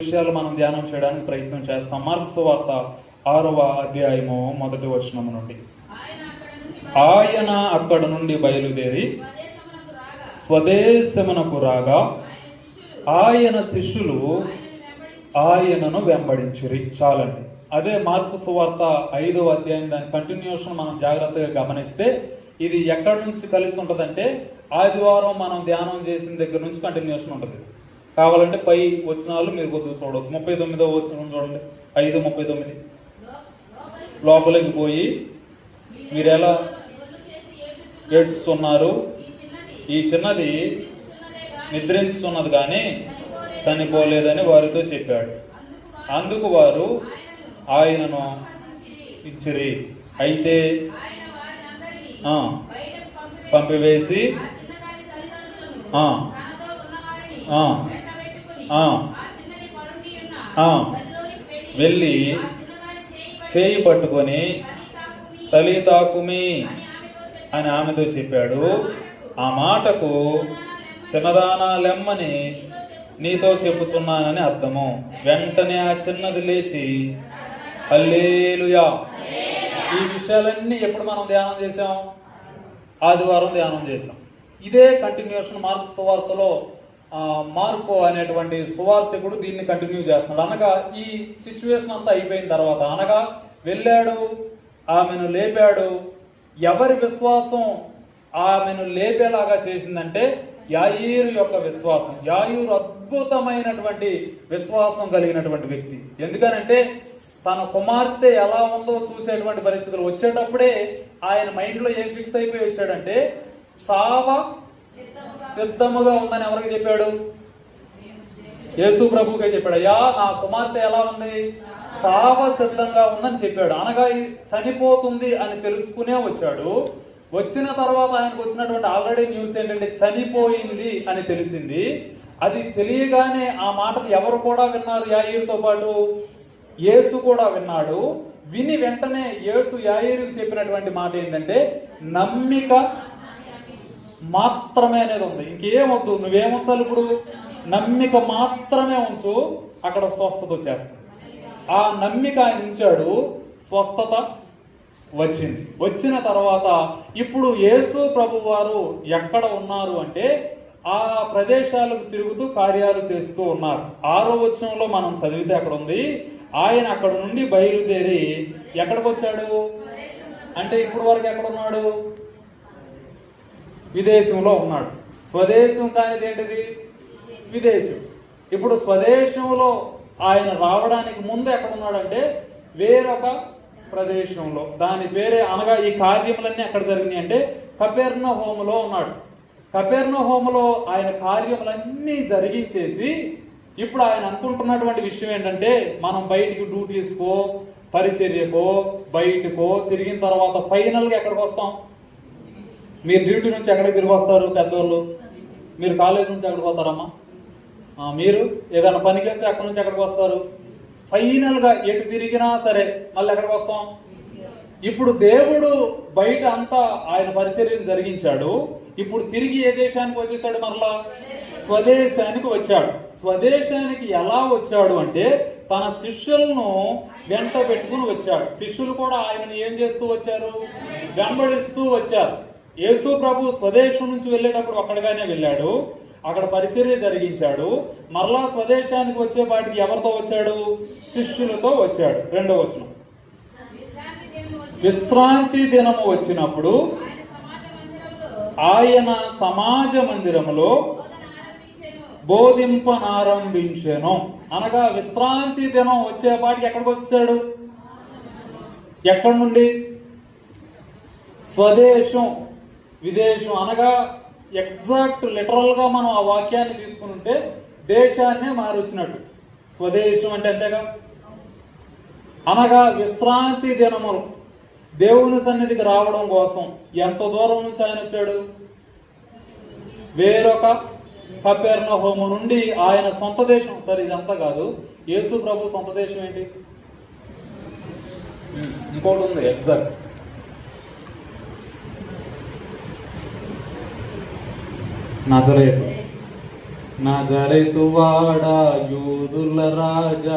విషయాలు మనం ధ్యానం చేయడానికి ప్రయత్నం చేస్తాం. మార్కు సువార్త 6వ అధ్యాయము 1వ వచనం నుండి. ఆయన అక్కడ నుండి బయలుదేరి స్వదేశమునకు రాగా ఆయన శిష్యులు ఆయనను వెంబడించిరి. చాలండి. అదే మార్కు సువార్త 5వ అధ్యాయం దాని కంటిన్యూషన్ మనం జాగ్రత్తగా గమనిస్తే ఇది ఎక్కడి నుంచి కలిసి ఉంటుందంటే ఆదివారం మనం ధ్యానం చేసిన దగ్గర నుంచి కంటిన్యూషన్ ఉంటుంది. కావాలంటే పై వచనాలు మీరు కొద్దిగా చూడవచ్చు. 39వ వచనం చూడండి. 5:39 లోపలికి పోయి మీరు ఎలా ఏడ్చుతున్నారు, ఈ చిన్నది నిద్రించుతున్నది కానీ చనిపోలేదని వారితో చెప్పాడు. అందుకు వారు ఆయనను ఇచ్చిరి. అయితే పంపివేసి వెళ్ళి చేయి పట్టుకొని తలితాకుమి అని ఆమెతో చెప్పాడు. ఆ మాటకు చిన్నదానా లెమ్మని నీతో చెప్పుతున్నానని అర్థము. వెంటనే ఆ చిన్నది లేచి హల్లెలూయా. ఈ విషయాలన్నీ ఎప్పుడు మనం ధ్యానం చేసాం? ఆదివారం ధ్యానం చేసాం. ఇదే కంటిన్యూషన్ మార్కు సువార్తలో మార్కో అనేటువంటి సువార్తికుడు దీన్ని కంటిన్యూ చేస్తున్నాడు. అనగా ఈ సిచ్యువేషన్ అంతా అయిపోయిన తర్వాత, అనగా వెళ్ళాడు, ఆమెను లేపాడు. ఎవరి విశ్వాసం ఆమెను లేపేలాగా చేసిందంటే యాయీరు యొక్క విశ్వాసం. యాయీరు అద్భుతమైనటువంటి విశ్వాసం కలిగినటువంటి వ్యక్తి. ఎందుకనంటే తన కుమార్తె ఎలా ఉందో చూసేటువంటి పరిస్థితులు వచ్చేటప్పుడే ఆయన మైండ్లో ఏం ఫిక్స్ అయిపోయి వచ్చాడంటే సావ సిద్ధముగా ఉందని ఎవరికి చెప్పాడు? యేసు ప్రభుకే చెప్పాడు. అయ్యా, నా కుమార్తె ఎలా ఉంది? సావ సిద్ధంగా ఉందని చెప్పాడు. అనగా చనిపోతుంది అని తెలుసుకునే వచ్చాడు. వచ్చిన తర్వాత ఆయనకు వచ్చినటువంటి ఆల్రెడీ న్యూస్ ఏంటంటే చనిపోయింది అని తెలిసింది. అది తెలియగానే ఆ మాటను ఎవరు కూడా విన్నారు? యాయీరుతో పాటు యేసు కూడా విన్నాడు. విని వెంటనే యేసు యాయీరుకి చెప్పినటువంటి మాట ఏంటంటే నమ్మిక మాత్రమే అనేది ఉంది. ఇంకేమొద్దు, నువ్వేముంచాలి ఇప్పుడు? నమ్మిక మాత్రమే ఉంచు, అక్కడ స్వస్థత వచ్చేస్తుంది. ఆ నమ్మిక ఆయన ఉంచాడు, స్వస్థత వచ్చింది. వచ్చిన తర్వాత ఇప్పుడు యేసు ప్రభు వారు ఎక్కడ ఉన్నారు అంటే ఆ ప్రదేశాలకు తిరుగుతూ కార్యాలు చేస్తూ ఉన్నారు. 6వ వచనంలో మనం చదివితే అక్కడ ఉంది, ఆయన అక్కడ నుండి బయలుదేరి ఎక్కడికి వచ్చాడు అంటే ఇప్పుడు వరకు ఎక్కడ ఉన్నాడు? విదేశంలో ఉన్నాడు. స్వదేశం కానిది ఏంటిది? విదేశం. ఇప్పుడు స్వదేశంలో ఆయన రావడానికి ముందు ఎక్కడ ఉన్నాడంటే వేరొక ప్రదేశంలో. దాని పేరే, అనగా ఈ కార్యములన్నీ ఎక్కడ జరిగినాయి అంటే కపెర్నహూములో ఉన్నాడు. కపెర్నహూములో ఆయన కార్యములన్నీ జరిగించేసి ఇప్పుడు ఆయన అనుకుంటున్నటువంటి విషయం ఏంటంటే మనం బయటికి డ్యూటీస్కో పరిచర్యకో బయటకో తిరిగిన తర్వాత ఫైనల్గా ఎక్కడికి వస్తాం? మీరు డ్యూటీ నుంచి ఎక్కడికి తిరిగి వస్తారు? పెద్దోళ్ళు మీరు కాలేజ్ నుంచి ఎక్కడికి పోతారమ్మా? మీరు ఏదైనా పనికి వెళ్తే అక్కడి నుంచి ఎక్కడికి వస్తారు? ఫైనల్గా ఎటు తిరిగినా సరే మళ్ళీ ఎక్కడికి వస్తాం? ఇప్పుడు దేవుడు బయట అంతా ఆయన పరిచర్యను జరిగించాడు. ఇప్పుడు తిరిగి ఏ దేశానికి వచ్చేసాడు? మరలా స్వదేశానికి వచ్చాడు. స్వదేశానికి ఎలా వచ్చాడు అంటే తన శిష్యులను వెంట పెట్టుకుని వచ్చాడు. శిష్యులు కూడా ఆయనను ఏం చేస్తూ వచ్చారు? వెంబడిస్తూ వచ్చారు. యేసు ప్రభు స్వదేశం నుంచి వెళ్ళేటప్పుడు ఒక్కడిగానే వెళ్ళాడు, అక్కడ పరిచర్య జరిగించాడు. మరలా స్వదేశానికి వచ్చేపాటికి ఎవరితో వచ్చాడు? శిష్యులతో వచ్చాడు. 2వ వచనం, విశ్రాంతి దినము వచ్చినప్పుడు ఆయన సమాజ మందిరములో బోధింపనారంభించెను. అనగా విశ్రాంతి దినం వచ్చేపాటికి ఎక్కడికి వచ్చాడు? ఎక్కడి నుండి? స్వదేశం, విదేశం. అనగా ఎగ్జాక్ట్ లిటరల్గా మనం ఆ వాక్యాన్ని తీసుకుంటే దేశాన్నే మారి వచ్చినట్టు. స్వదేశం అంటే అంతేగా. అనగా విశ్రాంతి దినములు దేవుని సన్నిధికి రావడం కోసం ఎంత దూరం నుంచి ఆయన వచ్చాడు? వేరొక కపెర్నహూము నుండి ఆయన సొంత దేశం. సరే, ఇదంతా కాదు. యేసు ప్రభు సొంత దేశం ఏంటి? ఇంకోటి ఉంది, ఎగ్జాక్ట్ నజరేతు. నజరేతు వాడ యూదుల రాజా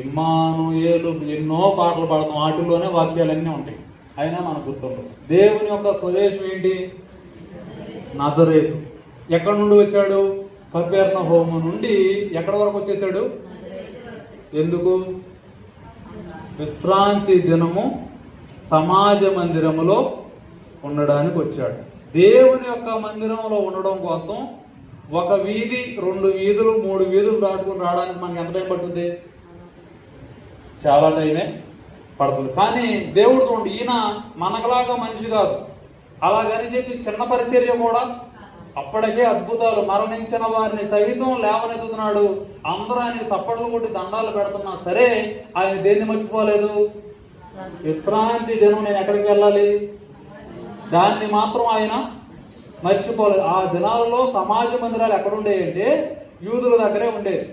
ఇమ్మానుయేలు, ఎన్నో పాటలు పాడతాం, వాటిలోనే వాక్యాలన్నీ ఉంటాయి. అయినా మనకు గుర్తుండవు. దేవుని యొక్క స్వదేశం ఏంటి? నజరేతు. ఎక్కడి నుండి వచ్చాడు? కపెర్నహూము నుండి ఎక్కడి వరకు వచ్చేసాడు? ఎందుకు? విశ్రాంతి దినము సమాజ మందిరములో ఉండడానికి వచ్చాడు. దేవుని యొక్క మందిరంలో ఉండడం కోసం ఒక వీధి, 2 వీధులు, 3 వీధులు దాటుకుని రావడానికి మనకి ఎంత టైం పడుతుంది? చాలా టైమే పడుతుంది. కానీ దేవుడు చూడండి, ఈయన మనకులాగా మనిషి కాదు. అలాగని చెప్పి చిన్న పరిచర్య కూడా అప్పటికే అద్భుతాలు, మరణించిన వారిని సైతం లేవనెత్తుతున్నాడు. అందరూ ఆయన చప్పట్లు కొట్టి దండాలు పెడుతున్నా సరే ఆయన దేన్ని మర్చిపోలేదు? విశ్రాంతి దినం నేను ఎక్కడికి వెళ్ళాలి, దాన్ని మాత్రం ఆయన మర్చిపోలేదు. ఆ దినాలలో సమాజ మందిరాలు ఎక్కడ ఉండేవి? యూదుల దగ్గరే ఉండేవి,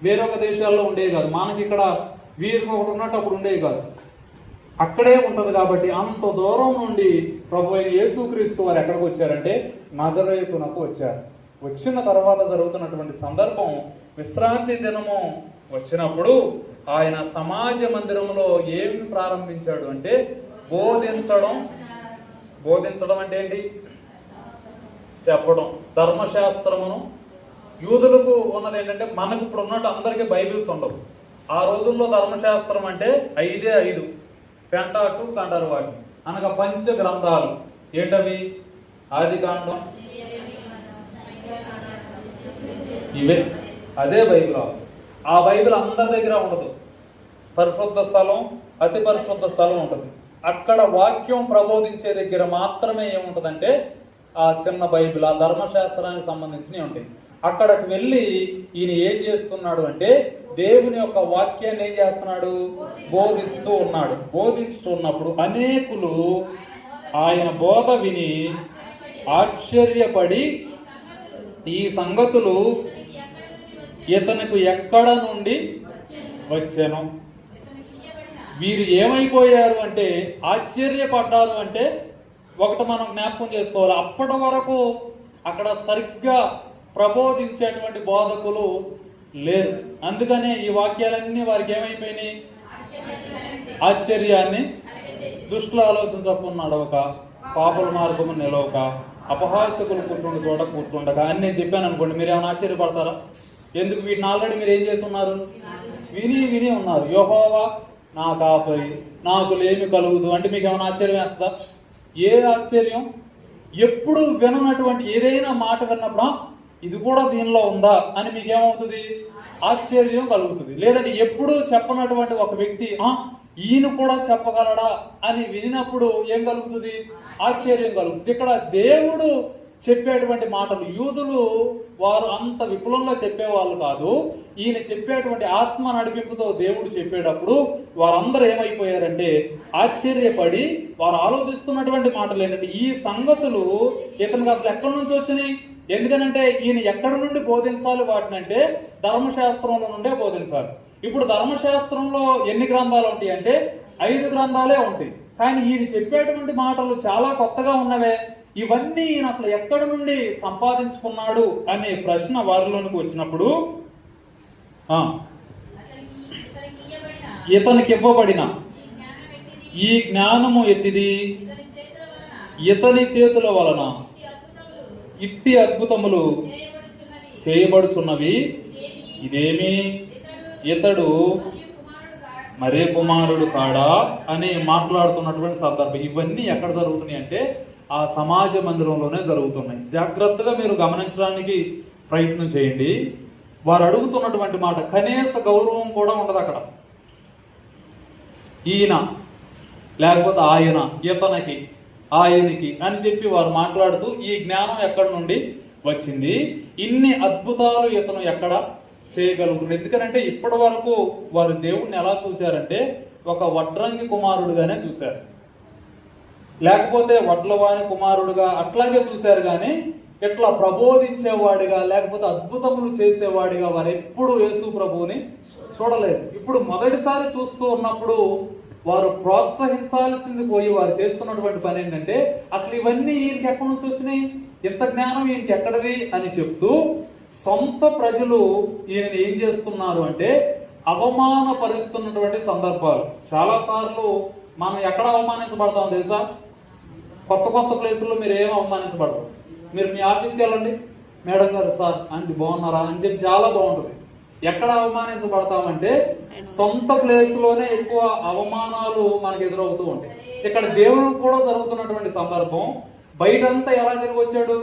వేరొక దేశాల్లో ఉండేవి కాదు. మనకి ఇక్కడ వీరికి ఒకటి ఉన్నట్టు అప్పుడు ఉండేవి కాదు, అక్కడే ఉంటుంది. కాబట్టి అంత దూరం నుండి ప్రభు అయిన యేసుక్రీస్తు వారు ఎక్కడికి వచ్చారంటే నజరేతునకు వచ్చారు. వచ్చిన తర్వాత జరుగుతున్నటువంటి సందర్భం, విశ్రాంతి దినము వచ్చినప్పుడు ఆయన సమాజ మందిరంలో ఏమి ప్రారంభించాడు అంటే బోధించడం. బోధించడం అంటే ఏంటి? చెప్పడం. ధర్మశాస్త్రమును, యూదులకు ఉన్నది ఏంటంటే మనకు ఇప్పుడు ఉన్నట్టు అందరికీ బైబిల్స్ ఉండవు. ఆ రోజుల్లో ధర్మశాస్త్రం అంటే 5 పెంటాటు అంటారు వాటిని, అనగా పంచ గ్రంథాలు. ఏంటవి? ఆదికాండం, ఇవే, అదే బైబిల్. ఆ బైబిల్ అందరి దగ్గర ఉండదు. పరిశుద్ధ స్థలం, అతి పరిశుద్ధ స్థలం ఉంటుంది. అక్కడ వాక్యం ప్రబోధించే దగ్గర మాత్రమే ఏముంటుందంటే ఆ చిన్న బైబిల్, ఆ ధర్మశాస్త్రానికి సంబంధించినవి ఉంటాయి. అక్కడికి వెళ్ళి ఈయన ఏం చేస్తున్నాడు అంటే దేవుని యొక్క వాక్యాన్ని ఏం చేస్తున్నాడు? బోధిస్తూ ఉన్నాడు. బోధిస్తున్నప్పుడు అనేకులు ఆయన బోధ విని ఆశ్చర్యపడి ఈ సంగతులు ఇతనికి ఎక్కడ నుండి వచ్చాను. వీరు ఏమైపోయారు అంటే ఆశ్చర్యపడ్డారు. అంటే ఒకటి మనం జ్ఞాపకం చేసుకోవాలి, అప్పటి వరకు అక్కడ సరిగ్గా ప్రబోధించేటువంటి బోధకులు లేరు. అందుకనే ఈ వాక్యాలన్నీ వారికి ఏమైపోయినాయి? ఆశ్చర్యాన్ని, దుష్టుల ఆలోచన తప్పున నడవక, పాపల మార్గము నిలవక, అపహాసకులు కూర్చుండి చోట కూర్చుండక అని నేను చెప్పాను అనుకోండి, మీరు ఏమైనా ఆశ్చర్యపడతారా? ఎందుకు? వీటిని ఆల్రెడీ మీరు ఏం చేసి ఉన్నారు? విని ఉన్నారు. యెహోవా నా కాపరి, నాకు లేమి కలుగుదు అంటే మీకు ఏమైనా ఆశ్చర్యం వేస్తుందా? ఏ ఆశ్చర్యం? ఎప్పుడు విననటువంటి ఏదైనా మాట విన్నప్పుడు ఇది కూడా దీనిలో ఉందా అని మీకు ఏమవుతుంది? ఆశ్చర్యం కలుగుతుంది. లేదంటే ఎప్పుడు చెప్పనటువంటి ఒక వ్యక్తి ఈయన కూడా చెప్పగలడా అని వినినప్పుడు ఏం కలుగుతుంది? ఆశ్చర్యం కలుగుతుంది. ఇక్కడ దేవుడు చెప్పేటువంటి మాటలు, యూదులు వారు అంత విపులంగా చెప్పేవాళ్ళు కాదు. ఈయన చెప్పేటువంటి ఆత్మ నడిపింపుతో దేవుడు చెప్పేటప్పుడు వారందరూ ఏమైపోయారంటే ఆశ్చర్యపడి వారు ఆలోచిస్తున్నటువంటి మాటలు ఏంటంటే ఈ సంగతులు ఇతనికి అసలు ఎక్కడి నుంచి వచ్చినాయి? ఎందుకనంటే ఈయన ఎక్కడి నుండి బోధించాలి వాటిని అంటే ధర్మశాస్త్రంలో నుండే బోధించాలి. ఇప్పుడు ధర్మశాస్త్రంలో ఎన్ని గ్రంథాలు ఉంటాయి అంటే 5 గ్రంథాలే ఉంటాయి. కానీ ఈయన చెప్పేటువంటి మాటలు చాలా కొత్తగా ఉన్నవే. ఇవన్నీ ఈయన అసలు ఎక్కడి నుండి సంపాదించుకున్నాడు అనే ప్రశ్న వారిలోనికి వచ్చినప్పుడు ఇతనికి ఇవ్వబడిన ఈ జ్ఞానము ఎట్టిది? ఇతని చేతుల వలన ఇట్టి అద్భుతములు చేయబడుచున్నవి. ఇదేమి? ఇతడు మరే కుమారుడు కాడా అని మాట్లాడుతున్నటువంటి సందర్భం. ఇవన్నీ ఎక్కడ జరుగుతున్నాయి అంటే ఆ సమాజ మందిరంలోనే జరుగుతున్నాయి. జాగ్రత్తగా మీరు గమనించడానికి ప్రయత్నం చేయండి. వారు అడుగుతున్నటువంటి మాట కనీస గౌరవం కూడా ఉండదు అక్కడ. ఈయన లేకపోతే ఆయన, ఇతనికి, ఆయనకి అని చెప్పి వారు మాట్లాడుతూ ఈ జ్ఞానం ఎక్కడి నుండి వచ్చింది, ఇన్ని అద్భుతాలు ఇతను ఎక్కడ చేయగలుగుతుంది. ఎందుకంటే ఇప్పటి వరకు వారు దేవుణ్ణి ఎలా చూశారంటే ఒక వడ్రంగి కుమారుడుగానే చూశారు, లేకపోతే వడ్లవాని కుమారుడుగా అట్లాగే చూశారు. కానీ ఇట్లా ప్రబోధించేవాడిగా లేకపోతే అద్భుతములు చేసేవాడిగా వారు ఎప్పుడు యేసు ప్రభువుని చూడలేదు. ఇప్పుడు మొదటిసారి చూస్తూ ఉన్నప్పుడు వారు ప్రోత్సహించాల్సింది పోయి వారు చేస్తున్నటువంటి పని ఏంటంటే అసలు ఇవన్నీ ఈయనకి ఎక్కడి నుంచి వచ్చినాయి, ఇంత జ్ఞానం ఈయనకి ఎక్కడది అని చెప్తూ సొంత ప్రజలు ఈయన ఏం చేస్తున్నారు అంటే అవమానపరుస్తున్నటువంటి సందర్భాలు. చాలా సార్లు మనం ఎక్కడ అవమానించబడతాం తెలుసా? కొత్త కొత్త ప్లేసుల్లో మీరు ఏం అవమానించబడరు. మీరు మీ ఆఫీస్కి వెళ్ళండి, మేడం గారు సార్ ఆంటీ బాగున్నారా అని చెప్పి చాలా బాగుంటుంది. ఎక్కడ అవమానించబడతామంటే సొంత ప్లేస్లోనే ఎక్కువ అవమానాలు మనకు ఎదురవుతూ ఉంటాయి. ఇక్కడ దేవుడు కూడా జరుగుతున్నటువంటి సందర్భం. బయటంతా ఎలా తిరిగి వచ్చాడు?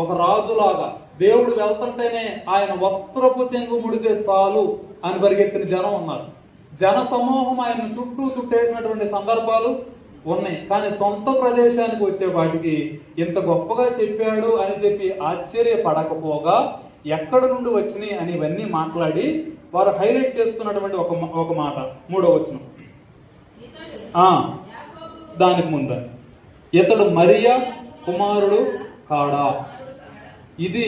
ఒక రాజులాగా. దేవుడు వెళ్తుంటేనే ఆయన వస్త్రపు చెంగు ముడితే చాలు అని పరిగెత్తిన జనం ఉన్నారు. జన సమూహం ఆయన చుట్టేసినటువంటి సందర్భాలు ఉన్నాయి. కానీ సొంత ప్రదేశానికి వచ్చే వాటికి ఇంత గొప్పగా చెప్పాడు అని చెప్పి ఆశ్చర్యపడకపోగా ఎక్కడ నుండి వచ్చినాయి అని ఇవన్నీ మాట్లాడి వారు హైలైట్ చేస్తున్నటువంటి ఒక మాట 3వ వచనం. దానికి ముందు ఇతడు మరియా కుమారుడు కాడా. ఇది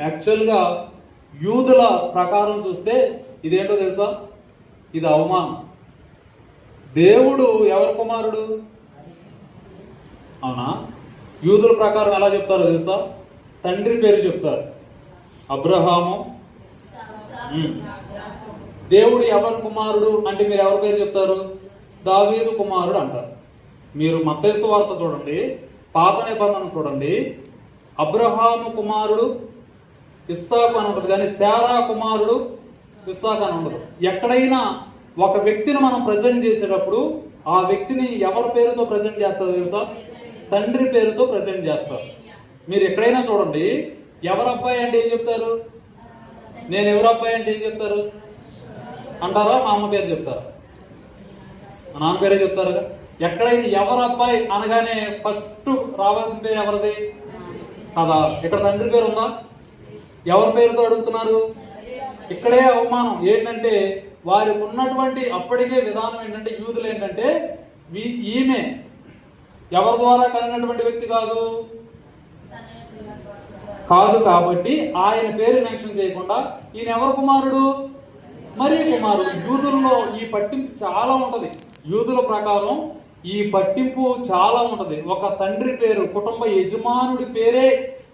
యాక్చువల్గా యూదుల ప్రకారం చూస్తే ఇదేంటో తెలుసా? ఇది అవమానం. దేవుడు ఎవరి కుమారుడు? అవునా? యూదుల ప్రకారం ఎలా చెప్తారో తెలుసా? తండ్రి పేరు చెప్తారు, అబ్రహాము. దేవుడు ఎవరి కుమారుడు అంటే మీరు ఎవరి పేరు చెప్తారు? దావీదు కుమారుడు అంటారు. మీరు మత్తయి సువార్త చూడండి, పాత నిబంధన చూడండి, అబ్రహాము కుమారుడు ఇస్సాకు అని ఉంటుంది, కానీ శారా కుమారుడు ఇస్సాకు అని ఉండదు. ఎక్కడైనా ఒక వ్యక్తిని మనం ప్రజెంట్ చేసేటప్పుడు ఆ వ్యక్తిని ఎవరి పేరుతో ప్రజెంట్ చేస్తారు తెలుసా? తండ్రి పేరుతో ప్రజెంట్ చేస్తారు. మీరు ఎక్కడైనా చూడండి, ఎవరు అబ్బాయి అంటే ఏం చెప్తారు? నేను ఎవరు అబ్బాయి అంటే ఏం చెప్తారు అంటారా? మా అమ్మ పేరు చెప్తారు, మా నాన్న పేరే చెప్తారు. ఎక్కడైనా ఎవరు అబ్బాయి అనగానే ఫస్ట్ రావాల్సిన పేరు ఎవరిది కదా? ఇక్కడ తండ్రి పేరు ఉందా? ఎవరి పేరుతో అడుగుతున్నారు? ఇక్కడే అవమానం ఏంటంటే వారికి ఉన్నటువంటి అప్పటికే విధానం ఏంటంటే యూదులు ఏంటంటే ఈమె ఎవరి ద్వారా కలిగినటువంటి వ్యక్తి కాదు కాబట్టి ఆయన పేరు మెన్షన్ చేయకుండా ఈయన ఎవరు కుమారుడు? మరి కుమారుడు. యూదుల్లో ఈ పట్టింపు చాలా ఉంటది. యూదుల ప్రకారం ఈ పట్టింపు చాలా ఉంటది. ఒక తండ్రి పేరు, కుటుంబ యజమానుడి పేరే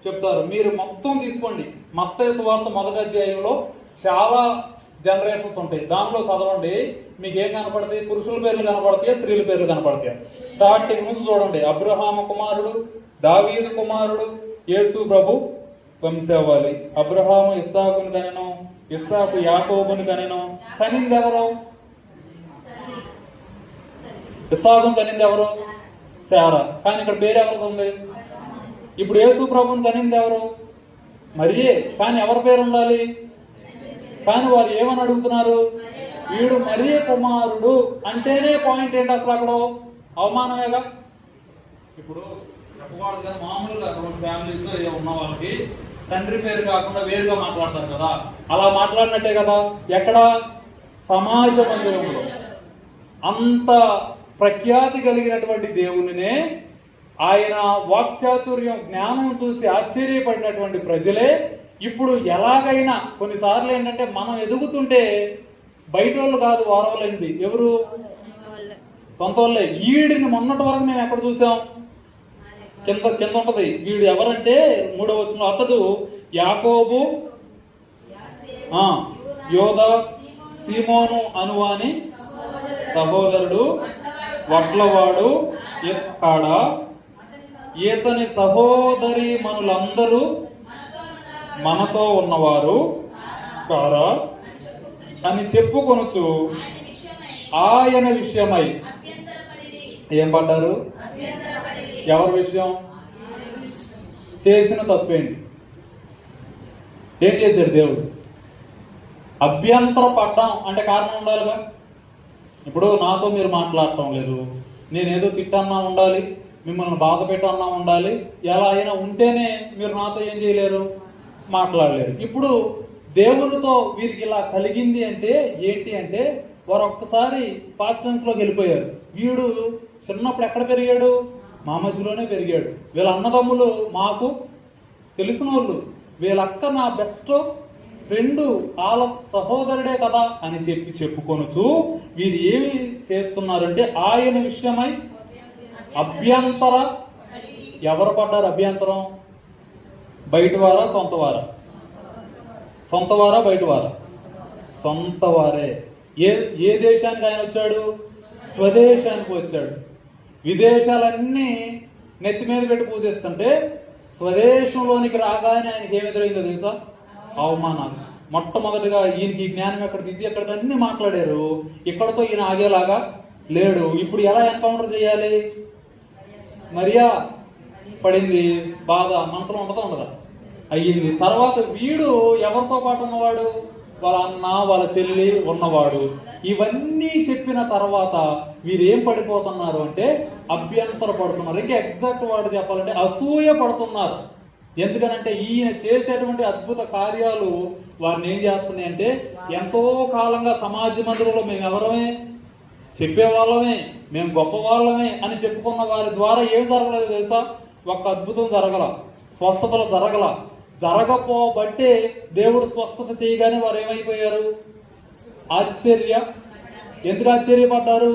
చెప్తారు. మీరు మొత్తం తీసుకోండి, మత్తయి సువార్త 1వ అధ్యాయంలో చాలా జనరేషన్స్ ఉంటాయి. దానిలో చదవండి, మీకు ఏం కనపడతాయి? పురుషుల పేర్లు కనపడతాయి, స్త్రీల పేర్లు కనపడతాయి. స్టార్టింగ్ నుంచి చూడండి, అబ్రహాము కుమారుడు, దావీదు కుమారుడు, యేసు ప్రభు వంశావళి. అబ్రహాము ఇస్సాకుని కనెను, ఇస్సాకు యాకోబుని కనెను. కనింది ఎవరు? ఇస్సాకుని కనింది ఎవరు? శారా. కానీ ఇక్కడ పేరు ఎవరికి ఉంది? ఇప్పుడు యేసు ప్రభుని కనింది ఎవరు? మరియే. కానీ ఎవరి పేరు ఉండాలి? కానీ వారు ఏమని అడుగుతున్నారు? వీడు మరియే కుమారుడు అంటేనే పాయింట్ ఏంటి అసలు? అక్కడ అవమానమేగా. ఇప్పుడు చెప్పకూడదు కానీ మామూలుగా ఫ్యామిలీస్ ఉన్న వాళ్ళకి తండ్రి పేరు కాకుండా వేరుగా మాట్లాడతారు కదా, అలా మాట్లాడినట్టే కదా. ఎక్కడ? సమాజ మందిరంలో. అంత ప్రఖ్యాతి కలిగినటువంటి దేవునినే, ఆయన వాక్చాతుర్యం జ్ఞానం చూసి ఆశ్చర్యపడినటువంటి ప్రజలే ఇప్పుడు ఎలాగైనా కొన్నిసార్లు ఏంటంటే మనం ఎదుగుతుంటే బయట వాళ్ళు కాదు వారవలైంది ఎవరు? సొంత వాళ్ళే. ఈడిని మొన్నటి వరకు మేము ఎక్కడ చూసాం? కింద ఉంటది. వీడు ఎవరంటే 3వ వచనంలో అతడు యాకోబు, యోదా, సీమోను అనువాని సహోదరుడు, వడ్లవాడు కాడ, ఈతని సహోదరి మనులందరూ మనతో ఉన్నవారు కారా అని చెప్పుకొనుచు ఆయన విషయమై ఏం పడ్డారు? ఎవరి విషయం? చేసిన తప్పేంటి? ఏం చేశాడు దేవుడు? అభ్యంతర పడ్డాం అంటే కారణం ఉండాలిగా. ఇప్పుడు నాతో మీరు మాట్లాడటం లేదు, నేనేదో తిట్టన్నా ఉండాలి, మిమ్మల్ని బాధ పెట్టన్నా ఉండాలి. ఎలా అయినా ఉంటేనే మీరు నాతో ఏం చేయలేరు? మాట్లాడలేరు. ఇప్పుడు దేవునితో వీరికి ఇలా కలిగింది అంటే ఏంటి అంటే వారు ఒక్కసారి పాస్ట్ టెన్స్లోకి వెళ్ళిపోయారు. వీడు చిన్నప్పుడు ఎక్కడ పెరిగాడు? మా మధ్యలోనే పెరిగాడు. వీళ్ళ అన్నదమ్ములు మాకు తెలిసిన వాళ్ళు, వీళ్ళక్క నా బెస్ట్ ఫ్రెండు, వాళ్ళ సహోదరుడే కదా అని చెప్పుకొనుచు వీరు ఏమి చేస్తున్నారంటే ఆయన విషయమై అభ్యంతర. ఎవరు పడ్డారు అభ్యంతరం? బయట వారా సొంత వారా? సొంత వారా బయట వారా? సొంత వారే. ఏ ఏ దేశానికి ఆయన వచ్చాడు? స్వదేశానికి వచ్చాడు. విదేశాలన్నీ నెత్తి మీద పెట్టి పూజిస్తుంటే స్వదేశంలోనికి రాగానే ఆయనకి ఏమి ఎదురైందో తెలుసా? అవమానాలు. మొట్టమొదటిగా ఈయనకి జ్ఞానం ఎక్కడికి, ఇది ఎక్కడికి అన్ని మాట్లాడారు. ఇక్కడతో ఈయన ఆగేలాగా లేడు. ఇప్పుడు ఎలా ఎన్కౌంటర్ చేయాలి? మరియా పడింది బాధ, మనసులో ఉండదా? అయ్యింది. తర్వాత వీడు ఎవరితో పాటు ఉన్నవాడు? వాళ్ళ అన్న, వాళ్ళ చెల్లి ఉన్నవాడు. ఇవన్నీ చెప్పిన తర్వాత వీరేం పడిపోతున్నారు అంటే అభ్యంతర పడుతున్నారు. ఇంకా ఎగ్జాక్ట్ వాడు చెప్పాలంటే అసూయ పడుతున్నారు. ఎందుకనంటే ఈయన చేసేటువంటి అద్భుత కార్యాలు వారిని ఏం చేస్తున్నాయి అంటే, ఎంతో కాలంగా సమాజ మందిరంలో మేము ఎవరమే చెప్పేవాళ్ళమే, మేము గొప్ప వాళ్ళమే అని చెప్పుకున్న వారి ద్వారా ఏం జరగలేదు తెలుసా? ఒక అద్భుతం జరగల, స్వస్థతలు జరగల. జరగపోబట్టే దేవుడు స్వస్థత చేయగానే వారు ఏమైపోయారు? ఎందుకు ఆశ్చర్యపడ్డారు?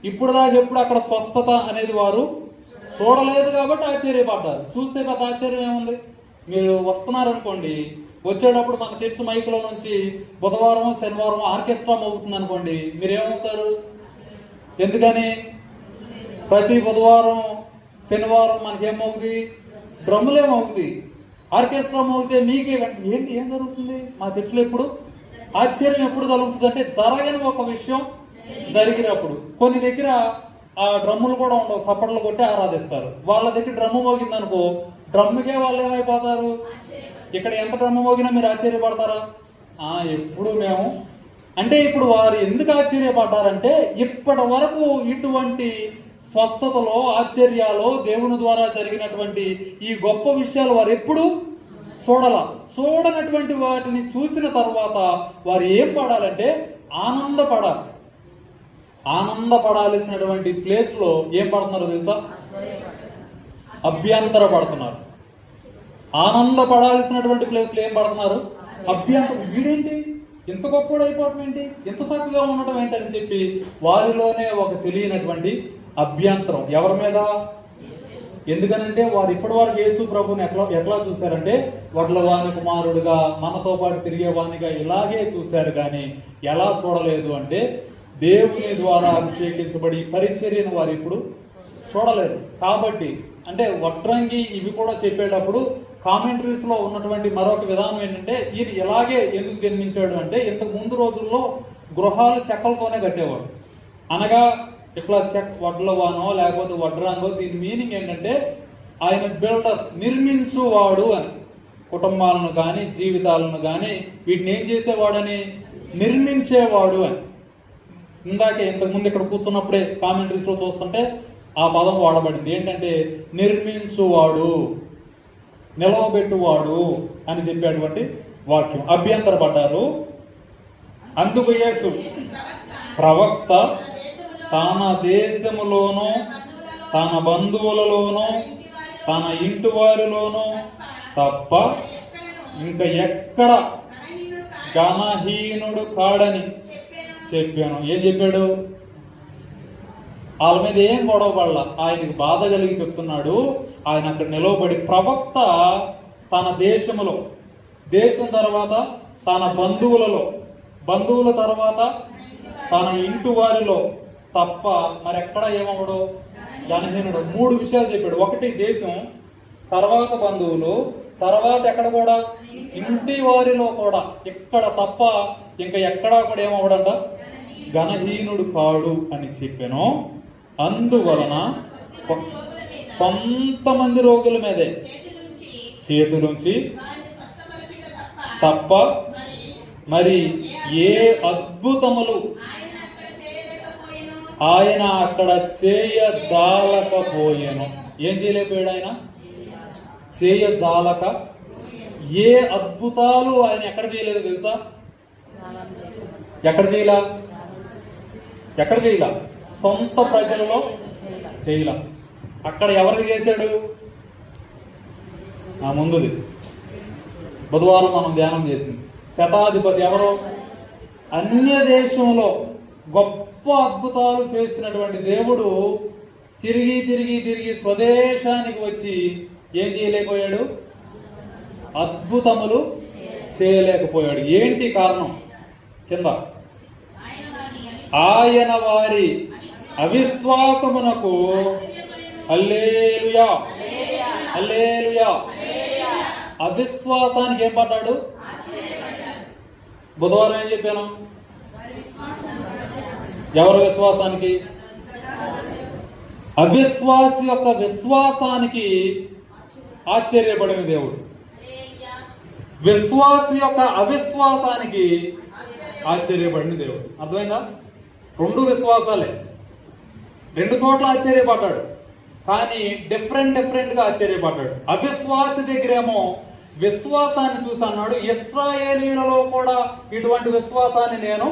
ఇప్పుడు దాకా ఎప్పుడు అక్కడ స్వస్థత అనేది వారు చూడలేదు కాబట్టి ఆశ్చర్యపడ్డారు. చూస్తే పెద్ద ఆశ్చర్యం ఏముంది? మీరు వస్తున్నారనుకోండి, వచ్చేటప్పుడు మన చర్చ్ మైక్లో నుంచి బుధవారం శనివారం ఆర్కెస్ట్రా మోగుతుంది అనుకోండి, మీరేమవుతారు? ఎందుకని? ప్రతి బుధవారం శనివారం మనకేమవుతుంది? డ్రమ్ములేమవుతుంది. ఆర్కెస్ట్రా మోగితే మీకే ఏంటి ఏం జరుగుతుంది? మా చర్చిలో ఎప్పుడు ఆశ్చర్యం ఎప్పుడు కలుగుతుంది అంటే జరగని ఒక విషయం జరిగినప్పుడు. కొన్ని దగ్గర ఆ డ్రమ్ములు కూడా ఉండవు, చప్పట్లు కొట్టి ఆరాధిస్తారు. వాళ్ళ దగ్గర డ్రమ్ము మోగింది అనుకో, డ్రమ్ముకే వాళ్ళు ఏమైపోతారు? ఇక్కడ ఎంత డ్రమ్ము మోగినా మీరు ఆశ్చర్యపడతారా? ఎప్పుడు మేము అంటే ఇప్పుడు వారు ఎందుకు ఆశ్చర్యపడ్డారంటే ఇప్పటి వరకు ఇటువంటి స్వస్థతలో, ఆశ్చర్యాలో, దేవుని ద్వారా జరిగినటువంటి ఈ గొప్ప విషయాలు వారు ఎప్పుడు చూడనటువంటి వాటిని చూసిన తర్వాత వారు ఏం పడాలంటే ఆనందపడాలి. ఆనందపడాల్సినటువంటి ప్లేస్ లో ఏం పడుతున్నారో తెలుసా? అభ్యంతర పడుతున్నారు. ఆనందపడాల్సినటువంటి ప్లేస్ లో ఏం పడుతున్నారు? అభ్యంతరం. వీడేంటి ఎంత గొప్పడు అయిపోవటం ఏంటి, ఎంత చక్కగా ఉండటం ఏంటి అని చెప్పి వారిలోనే ఒక తెలియనటువంటి అభ్యంతరం. ఎవరి మీద? ఎందుకనంటే వారు ఇప్పటి వరకు యేసు ప్రభుని ఎట్లా చూశారంటే వడ్లవాని కుమారుడుగా, మనతో పాటు తిరిగేవానిగా ఇలాగే చూశారు. కానీ ఎలా చూడలేదు అంటే దేవుని ద్వారా అభిషేకించబడి పరిచర్యను వారు ఇప్పుడు చూడలేదు. కాబట్టి అంటే వడ్రంగి ఇవి కూడా చెప్పేటప్పుడు కామెంటరీస్ లో ఉన్నటువంటి మరొక విధానం ఏంటంటే, ఈయన ఇలాగే ఎందుకు జన్మించాడు అంటే ఇంతకు ముందు రోజుల్లో గృహాలు చెక్కలతోనే కట్టేవాడు. అనగా ఇట్లా వడ్లవానో లేకపోతే వడ్రాంగో, దీని మీనింగ్ ఏంటంటే ఆయన బిల్డర్, నిర్మించువాడు అని. కుటుంబాలను కానీ జీవితాలను కానీ వీటిని ఏం చేసేవాడని? నిర్మించేవాడు అని. ఇందాకే ఇంతకుముందు ఇక్కడ కూర్చున్నప్పుడే కామెంటరీస్ లో చూస్తుంటే ఆ పదం వాడబడింది. ఏంటంటే నిర్మించువాడు, నిలవబెట్టువాడు అని చెప్పేటువంటి వాక్యం. అభ్యంతరపడ్డారు. అందుకు యేసు ప్రవక్త తన దేశములోనూ తన బంధువులలోనూ తన ఇంటి వారిలోనూ తప్ప ఇంకా ఎక్కడ ఘనహీనుడు కాడని చెప్పాను. ఏం చెప్పాడు? వాళ్ళ మీద ఏం గొడవ పడలా, ఆయనకు బాధ కలిగి చెప్తున్నాడు. ఆయన అక్కడ నిలవబడి ప్రవక్త తన దేశములో, దేశం తర్వాత తన బంధువులలో, బంధువుల తర్వాత తన ఇంటి వారిలో తప్ప మరెక్కడ ఏమవడు? ఘనహీనుడు. 3 విషయాలు చెప్పాడు. ఒకటి దేశం, తర్వాత బంధువులు, తర్వాత ఎక్కడ కూడా? ఇంటి వారిలో కూడా. ఇక్కడ తప్ప ఇంకా ఎక్కడా కూడా ఏమవడంట? ఘనహీనుడు కాడు అని చెప్పాను. అందువలన కొంతమంది రోగుల మీదే చేతులుంచి తప్ప మరి ఏ అద్భుతములు ఆయన అక్కడ చేయజాలకపోయాను. ఏం చేయలేకపోయాడు ఆయన? చేయజాలక. ఏ అద్భుతాలు ఆయన ఎక్కడ చేయలేదు తెలుసా? ఎక్కడ చేయలా? సొంత ప్రజలలో చేయలా. అక్కడ ఎవరికి చేశాడు? ముందుది బుధవారం మనం ధ్యానం చేసింది. శతాధిపతి ఎవరో? అన్య దేశంలో గొప్ప అద్భుతాలు చేసినటువంటి దేవుడు తిరిగి స్వదేశానికి వచ్చి ఏం చేయలేకపోయాడు? అద్భుతములు చేయలేకపోయాడు. ఏంటి కారణం? కింద, ఆయన వారి అవిశ్వాసమునకు హల్లెలూయా హల్లెలూయా. అవిశ్వాసానికి ఏం పడ్డాడు? బుధవారం ఏం చెప్పాను? ఎవరి విశ్వాసానికి? అవిశ్వాసి యొక్క విశ్వాసానికి ఆశ్చర్యపడిన దేవుడు. విశ్వాసి యొక్క అవిశ్వాసానికి ఆశ్చర్యపడిన దేవుడు. అర్థమైందా? రెండు విశ్వాసాలే, రెండు చోట్ల ఆశ్చర్యపడ్డాడు, కానీ డిఫరెంట్ గా ఆశ్చర్యపడ్డాడు. అవిశ్వాసి దగ్గరేమో విశ్వాసాన్ని చూసి అన్నాడు, ఇశ్రాయేలీలలో కూడా ఇటువంటి విశ్వాసాన్ని నేను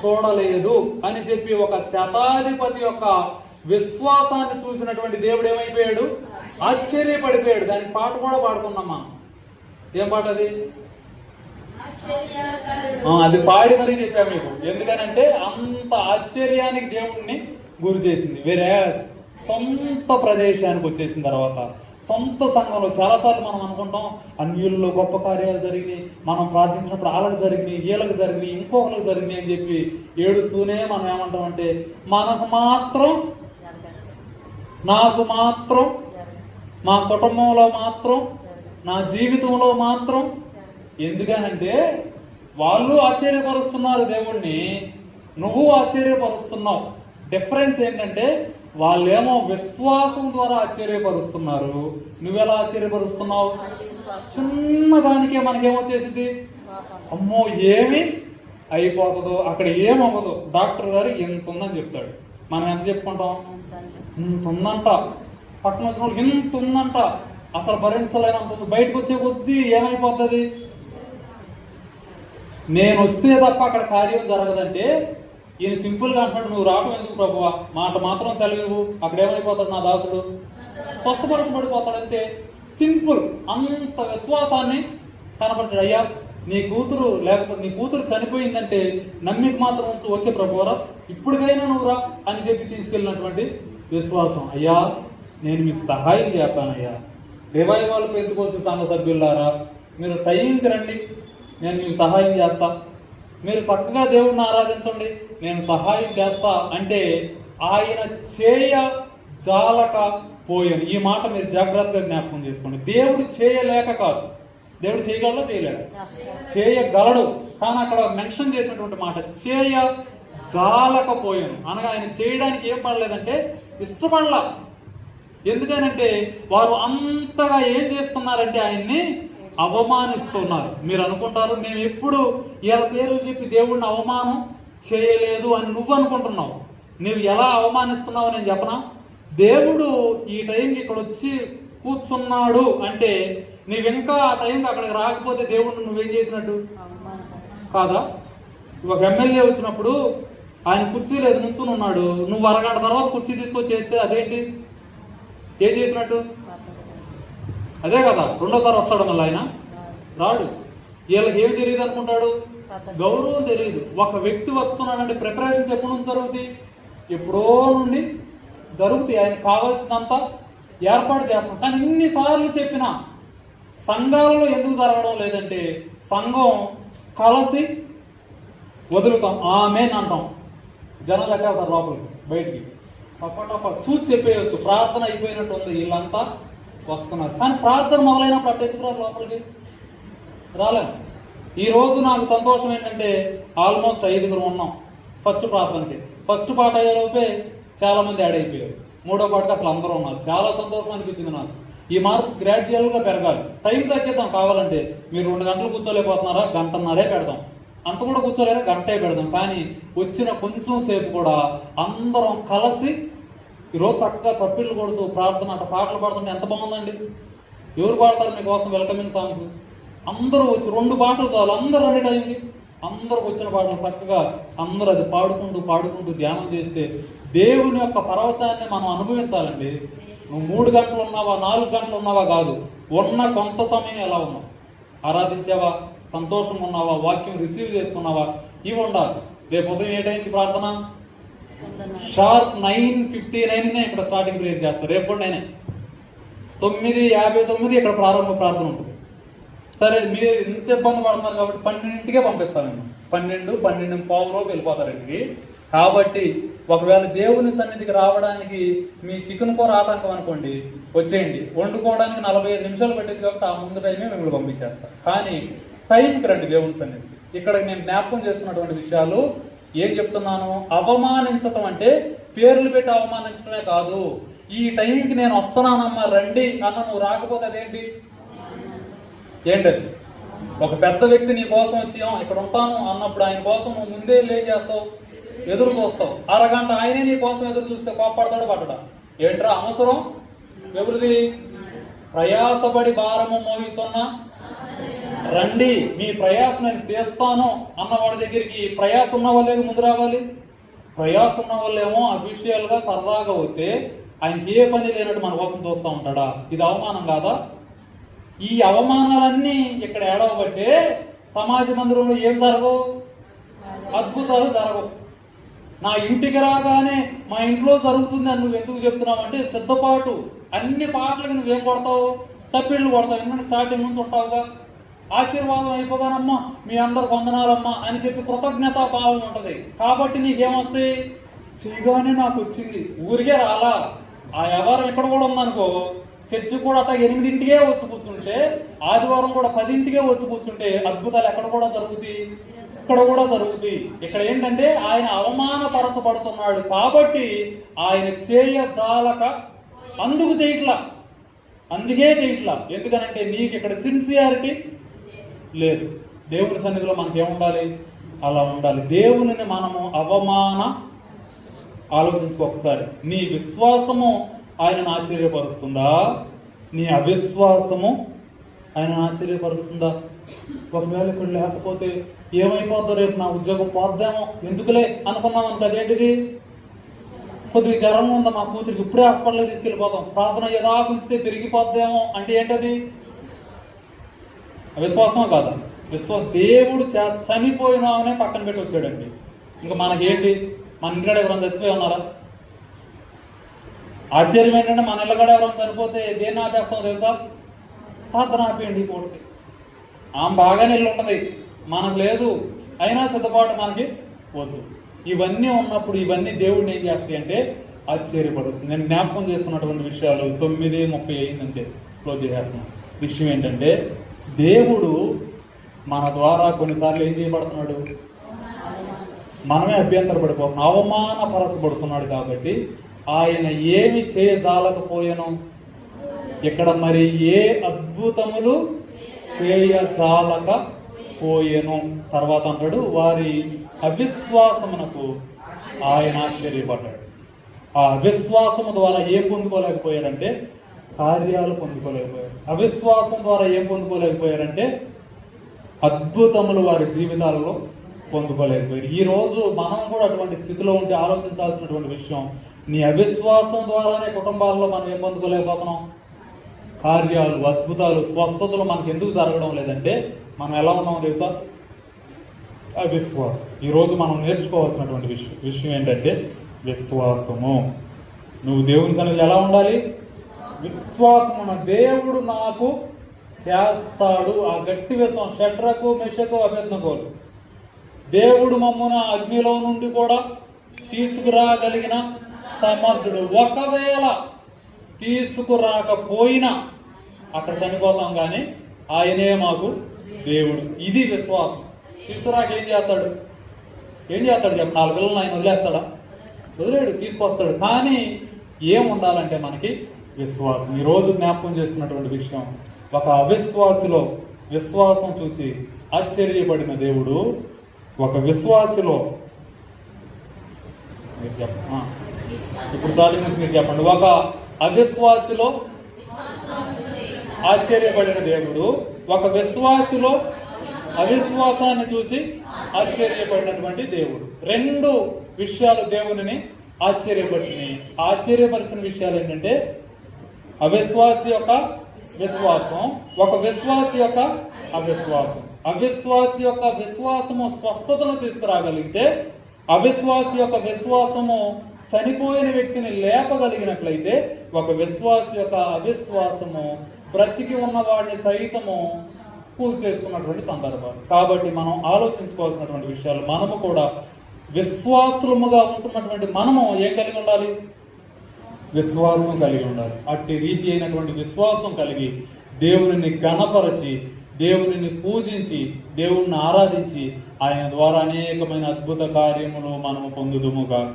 చూడలేదు అని చెప్పి ఒక శతాధిపతి యొక్క విశ్వాసాన్ని చూసినటువంటి దేవుడు ఏమైపోయాడు? ఆశ్చర్యపడిపోయాడు. దానికి పాట కూడా పాడుకున్నామా? ఏం పాట అది? అది పాడి మరీ చెప్పాము మీకు. ఎందుకనంటే అంత ఆశ్చర్యానికి దేవుడిని గురి చేసింది. వేరే సొంత ప్రదేశానికి వచ్చేసిన తర్వాత, సొంత సంఘంలో చాలాసార్లు మనం అనుకుంటాం అన్యుల్లో గొప్ప కార్యాలు జరిగినాయి, మనం ప్రార్థించినప్పుడు వాళ్ళకి జరిగినాయి, వీళ్ళకి జరిగినాయి, ఇంకొకరికి జరిగినాయి అని చెప్పి ఏడుతూనే మనం ఏమంటాం అంటే, మనకు మాత్రం, నాకు మాత్రం, మా కుటుంబంలో మాత్రం, నా జీవితంలో మాత్రం. ఎందుకనంటే వాళ్ళు ఆశ్చర్యపరుస్తున్నారు దేవుణ్ణి, నువ్వు ఆశ్చర్యపరుస్తున్నావు. డిఫరెన్స్ ఏంటంటే వాళ్ళేమో విశ్వాసం ద్వారా ఆశ్చర్యపరుస్తున్నారు, నువ్వెలా ఆశ్చర్యపరుస్తున్నావు? చిన్నదానికే మనకేమొచ్చేసింది, అమ్మో ఏమి అయిపోతుందో, అక్కడ ఏమవ్వదు. డాక్టర్ గారు ఎంత ఉందని చెప్తాడు, మనం ఎంత చెప్పుకుంటాం? ఇంత ఉందంట. పక్కన వచ్చిన వాళ్ళు ఇంత ఉందంట, అసలు భరించలేనంత. బయటకు వచ్చే కొద్దీ ఏమైపోతుంది? నేను వస్తే తప్ప అక్కడ కార్యం జరగదంటే ఈయన సింపుల్ గా అంటున్నాడు, నువ్వు రావడం ఎందుకు ప్రభువా, మాట మాత్రం సెలవు, అక్కడ ఏమైపోతాడు నా దాసుడు? స్వస్థపరచబడిపోతాడు. అంతే సింపుల్. అంత విశ్వాసాన్ని కనపరచాడు. అయ్యా నీ కూతురు, లేకపోతే నీ కూతురు చనిపోయిందంటే నమ్మిక మాత్రం వచ్చే ప్రభువరా, ఇప్పటికైనా నువ్వు రా అని చెప్పి తీసుకెళ్ళినటువంటి విశ్వాసం. అయ్యా నేను మీకు సహాయం చేస్తానయ్యా, రివైవల్ పెంచుకోవచ్చు సంఘ సభ్యులారా, మీరు టైంకి రండి, నేను మీకు సహాయం చేస్తా, మీరు చక్కగా దేవుడిని ఆరాధించండి, నేను సహాయం చేస్తా అంటే ఆయన చేయ జాలక పోయాను. ఈ మాట మీరు జాగ్రత్తగా జ్ఞాపకం చేసుకోండి. దేవుడు చేయలేక కాదు, దేవుడు చేయగలడో చేయలేడు, చేయగలడు. కానీ అక్కడ మెన్షన్ చేసినటువంటి మాట చేయ జాలకపోయాను అనగా ఆయన చేయడానికి ఏం పడలేదంటే ఇష్టపడలా. ఎందుకనంటే వారు అంతగా ఏం చేస్తున్నారంటే ఆయన్ని అవమానిస్తున్నారు. మీరు అనుకుంటారు మేము ఎప్పుడు ఇలా పేర్లు చెప్పి దేవుడిని అవమానం చేయలేదు అని నువ్వు అనుకుంటున్నావు. నువ్వు ఎలా అవమానిస్తున్నావు నేను చెప్పనా? దేవుడు ఈ టైంకి ఇక్కడ వచ్చి కూర్చున్నాడు అంటే నువ్వు ఇంకా ఆ టైంకి అక్కడికి రాకపోతే దేవుడిని నువ్వేం చేసినట్టు కాదా? ఒక ఎమ్మెల్యే వచ్చినప్పుడు ఆయన కుర్చీ లేదు నుంచుని ఉన్నాడు, నువ్వు అరగంట తర్వాత కుర్చీ తీసుకొచ్చి చేస్తే అదేంటి, ఏం చేసినట్టు? అదే కదా. రెండోసారి వస్తాడు మళ్ళీ ఆయన రాడు. వీళ్ళకి ఏమి తెలియదు అనుకుంటాడు, గౌరవం తెలియదు. ఒక వ్యక్తి వస్తున్నాడంటే ప్రిపరేషన్స్ ఎప్పటి నుంచి జరుగుతాయి? ఎప్పుడో నుండి జరుగుతాయి. ఆయన కావాల్సినంత ఏర్పాటు చేస్తాం. కానీ ఇన్నిసార్లు చెప్పినా సంఘాలలో ఎందుకు జరగడం లేదంటే సంఘం కలిసి వదులుతాం, ఆమేన్ అంటాం, జనాలు ఎక్కేస్తారు లోపలికి, బయటికి చూసి చెప్పేయచ్చు ప్రార్థన అయిపోయినట్టు ఉంది, వీళ్ళంతా వస్తున్నారు. కానీ ప్రార్థన మొదలైనప్పుడు అట్టు ఎందుకు రారు లోపలికి? రాలేదు. ఈరోజు నాకు సంతోషం ఏంటంటే ఆల్మోస్ట్ 5గురు ఉన్నాం ఫస్ట్ ప్రార్థనకి. ఫస్ట్ పాట అయ్యేలోపే చాలా మంది యాడ్ అయిపోయారు. మూడో పాటకి అసలు అందరూ ఉన్నారు. చాలా సంతోషం అనిపించింది నాకు. ఈ మార్పు గ్రాడ్యువల్గా పెరగాలి. టైం తగ్గిద్దాం కావాలంటే. మీరు 2 గంటలు కూర్చోలేకపోతున్నారా, గంటన్నరే పెడదాం. అంత కూడా కూర్చోలేరా, గంటే పెడదాం. కానీ వచ్చిన కొంచెం సేపు కూడా అందరం కలిసి ఈరోజు చక్కగా చప్పిళ్ళు కొడుతూ ప్రార్థన అట్లా పాటలు పాడుతుంటే ఎంత బాగుందండి. ఎవరు పాడతారు మీకోసం వెల్కమింగ్ సాంగ్స్? అందరూ వచ్చి 2 పాటలు చాలు, అందరూ రెడీ అయింది. అందరూ వచ్చిన పాటలు చక్కగా అందరూ అది పాడుకుంటూ ధ్యానం చేస్తే దేవుని యొక్క పరవశాన్ని మనం అనుభవించాలండి. నువ్వు 3 గంటలు ఉన్నావా 4 గంటలు ఉన్నావా కాదు, ఉన్న కొంత సమయం ఎలా ఉన్నావు, ఆరాధించావా, సంతోషంగా ఉన్నావా, వాక్యం రిసీవ్ చేసుకున్నావా, ఇవి ఉండాలి. రేపు ఉదయం ఏ టైంకి ప్రార్థన? షార్ప్ 9:59 ఇక్కడ స్టార్టింగ్ ప్రేయర్ చేస్తారు. రేపు కూడా నేనే 9:59 ఇక్కడ ప్రారంభ ప్రార్థన ఉంటుంది. సరే మీరు ఇంత ఇబ్బంది పడుతున్నారు కాబట్టి 12కే పంపిస్తాను నేను. 12:15 వెళ్ళిపోతారు ఇంటికి. కాబట్టి ఒకవేళ దేవుని సన్నిధికి రావడానికి మీ చికెన్ కూర ఆటంకం అనుకోండి, వచ్చేయండి. వండుకోవడానికి 45 నిమిషాలు పట్టింది కాబట్టి ఆ ముందు టైమే మిమ్మల్ని పంపించేస్తాను. కానీ టైంకి రండి దేవుని సన్నిధికి. ఇక్కడ నేను జ్ఞాపకం చేస్తున్నటువంటి విషయాలు ఏం చెప్తున్నాను? అవమానించటం అంటే పేర్లు పెట్టి అవమానించడమే కాదు. ఈ టైంకి నేను వస్తున్నానమ్మా రండి అన్న నువ్వు రాకపోతే అదేంటి? ఏంటది? ఒక పెద్ద వ్యక్తి నీ కోసం వచ్చి ఇక్కడ ఉంటాను అన్నప్పుడు ఆయన కోసం నువ్వు ముందే ఏం చేస్తావు? ఎదురు చూస్తావు. అరగంట ఆయనే నీ కోసం ఎదురు చూస్తే కోప్పడతాడు పట్టడా? ఏంట్రా అవసరం? ఎవరిది? ప్రయాసపడి భారము మోగిస్తున్నా రండి, మీ ప్రయాస నేను తీస్తాను అన్నవాడి దగ్గరికి ప్రయాస ఉన్న వాళ్ళే ముందు రావాలి. ప్రయాస ఉన్న వాళ్ళేమో అఫీషియల్ గా సరదాగా వస్తే ఆయనకి ఏ పని లేనట్టు మన కోసం చూస్తూ ఉంటాడా? ఇది అవమానం కాదా? ఈ అవమానాలన్నీ ఇక్కడ ఏడవబట్టే సమాజ మందిరంలో ఏం జరగవు? అద్భుతాలు జరగవు. నా ఇంటికి రాగానే మా ఇంట్లో జరుగుతుంది అని నువ్వు ఎందుకు చెప్తున్నావు అంటే సిద్ధపాటు. అన్ని పాటలకి నువ్వేం కొడతావు? తప్పిళ్ళు కొడతావు. ఎందుకంటే స్టార్టింగ్ నుంచి ఉంటావుగా. ఆశీర్వాదం అయిపోగానమ్మా మీ అందరు వందనాలమ్మా అని చెప్పి కృతజ్ఞతా భావం ఉంటుంది. కాబట్టి నీకేమొస్తాయి? చేయగానే నాకు వచ్చింది, ఊరికే రాలా. ఆ వ్యవహారం ఇక్కడ కూడా ఉందనుకో, చర్చి కూడా అట్లా 8ంటికే వచ్చి కూర్చుంటే, ఆదివారం కూడా 10ంటికే వచ్చి కూర్చుంటే అద్భుతాలు ఎక్కడ కూడా జరుగుతాయి? ఇక్కడ కూడా జరుగుతాయి. ఇక్కడ ఏంటంటే ఆయన అవమానపరచబడుతున్నాడు కాబట్టి ఆయన చేయజాలక అందుకే చేయట్లా. ఎందుకనంటే నీకు ఇక్కడ సిన్సియారిటీ లేదు. దేవుని సన్నిధిలో మనకేముండాలి? అలా ఉండాలి. దేవునిని మనము ఆలోచించుకో ఒకసారి. నీ విశ్వాసము ఆయనను ఆశ్చర్యపరుస్తుందా? నీ అవిశ్వాసము ఆయన ఆశ్చర్యపరుస్తుందా? ఒకవేళ ఇక్కడ లేకపోతే ఏమైపోతుందో, రేపు నా ఉద్యోగం పోద్దేమో, ఎందుకులే అనుకున్నాం అనుకో. అదేంటిది? కొద్దిగా జ్వరం ఉందా మా కూతురికి, ఇప్పుడే హాస్పిటల్కి తీసుకెళ్ళిపోతాం, ప్రార్థన ఏదా ఉంచితే పెరిగిపోద్దేమో అంటే ఏంటది? విశ్వాసం కాదా? దేవుడు చనిపోయినామనే పక్కన పెట్టి వచ్చాడండి. ఇంకా మనకేంటి? మన ఇంటికాడ ఎవరైనా చచ్చిపోయి ఉన్నారా? ఆశ్చర్యం ఏంటంటే మన ఇళ్ళకాడ ఎవరైనా చనిపోతే దేన్ని ఆపేస్తాం తెలుసా? ప్రార్థన ఆపేయండి కోడికి. ఆమె బాగానే ఇల్లు ఉంటుంది, మనకు లేదు, అయినా సిద్ధపాటు మనకి వద్దు. ఇవన్నీ ఉన్నప్పుడు ఇవన్నీ దేవుడిని ఏం చేస్తాయి అంటే ఆశ్చర్యపడుతుంది. నేను జ్ఞాపకం చేస్తున్నటువంటి విషయాలు 9:30 అయిందంటే క్లోజ్ చేసేస్తున్నాను. విషయం ఏంటంటే దేవుడు మన ద్వారా కొన్నిసార్లు ఏం చేయబడుతున్నాడు? మనమే అభ్యంతరపడిపోతున్నాం, అవమానపరచబడుతున్నాడు. కాబట్టి ఆయన ఏమి చేయజాలకపోయాను? ఇక్కడ మరి ఏ అద్భుతములు చేయజాలకపోయాను? తర్వాత అంటాడు వారి అవిశ్వాసమునకు ఆయన ఆశ్చర్యపడ్డాడు. ఆ అవిశ్వాసము ద్వారా ఏం పొందుకోలేకపోయారంటే కార్యాలు పొందుకోలేకపోయారు. అవిశ్వాసం ద్వారా ఏం పొందుకోలేకపోయారంటే అద్భుతములు వారి జీవితాలలో పొందుకోలేకపోయారు. ఈ రోజు మనం కూడా అటువంటి స్థితిలో ఉంటే ఆలోచించాల్సినటువంటి విషయం, నీ అవిశ్వాసం ద్వారానే కుటుంబాల్లో మనం ఏం పొందుకోలేకపోతున్నాం? కార్యాలు, అద్భుతాలు, స్వస్థతలు మనకు ఎందుకు జరగడం లేదంటే మనం ఎలా ఉన్నామో తెలుసా? అవిశ్వాసం. ఈరోజు మనం నేర్చుకోవాల్సినటువంటి విషయం ఏంటంటే విశ్వాసము. నువ్వు దేవుని సన్నిధిలో ఎలా ఉండాలి? విశ్వాసమున దేవుడు నాకు చేస్తాడు. ఆ గట్టి విశ్వాసం. షడ్రకు, మెషకు, అబేద్నెగోలు దేవుడు మమ్మున అగ్నిలో నుండి కూడా తీసుకురాగలిగిన సమర్థుడు. ఒకవేళ తీసుకురాకపోయినా అక్కడ చనిపోతాం, కానీ ఆయనే మాకు దేవుడు. ఇది విశ్వాసం. తీసుకురాక ఏం చేస్తాడు చెప్పు? 4 పిల్లలను ఆయన వదిలేస్తాడా? వదిలేడు, తీసుకొస్తాడు. కానీ ఏం ఉండాలంటే మనకి విశ్వాసం. ఈరోజు జ్ఞాపకం చేస్తున్నటువంటి విషయం, ఒక అవిశ్వాసిలో విశ్వాసం చూసి ఆశ్చర్యపడిన దేవుడు ఒక విశ్వాసిలో, ఇప్పుడు స్టార్టింగ్ నుంచి మీరు చెప్పండి. ఒక అవిశ్వాసిలో ఆశ్చర్యపడిన దేవుడు ఒక విశ్వాసిలో అవిశ్వాసాన్ని చూసి ఆశ్చర్యపడినటువంటి దేవుడు. 2 విషయాలు దేవునిని ఆశ్చర్యపరిచిన విషయాలు ఏంటంటే అవిశ్వాసి యొక్క విశ్వాసం, ఒక విశ్వాసి యొక్క అవిశ్వాసం. అవిశ్వాసి యొక్క విశ్వాసము స్వస్థతను తీసుకురాగలిగితే, అవిశ్వాసి యొక్క విశ్వాసము చనిపోయిన వ్యక్తిని లేపగలిగినట్లయితే, ఒక విశ్వాసి యొక్క అవిశ్వాసము బ్రతికి ఉన్న వాడిని సైతము పూజ చేసుకున్నటువంటి సందర్భాలు. కాబట్టి మనం ఆలోచించుకోవాల్సినటువంటి విషయాలు, మనము కూడా విశ్వాసులముగా ఉంటున్నటువంటి మనము ఏం కలిగి ఉండాలి? విశ్వాసం కలిగి ఉండాలి. అట్టి రీతి అయినటువంటి విశ్వాసం కలిగి దేవునిని ఘనపరచి, దేవునిని పూజించి, దేవుణ్ణి ఆరాధించి ఆయన ద్వారా అనేకమైన అద్భుత కార్యములు మనము పొందుదుము గాక.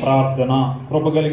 ప్రార్థన. కృప కలిగి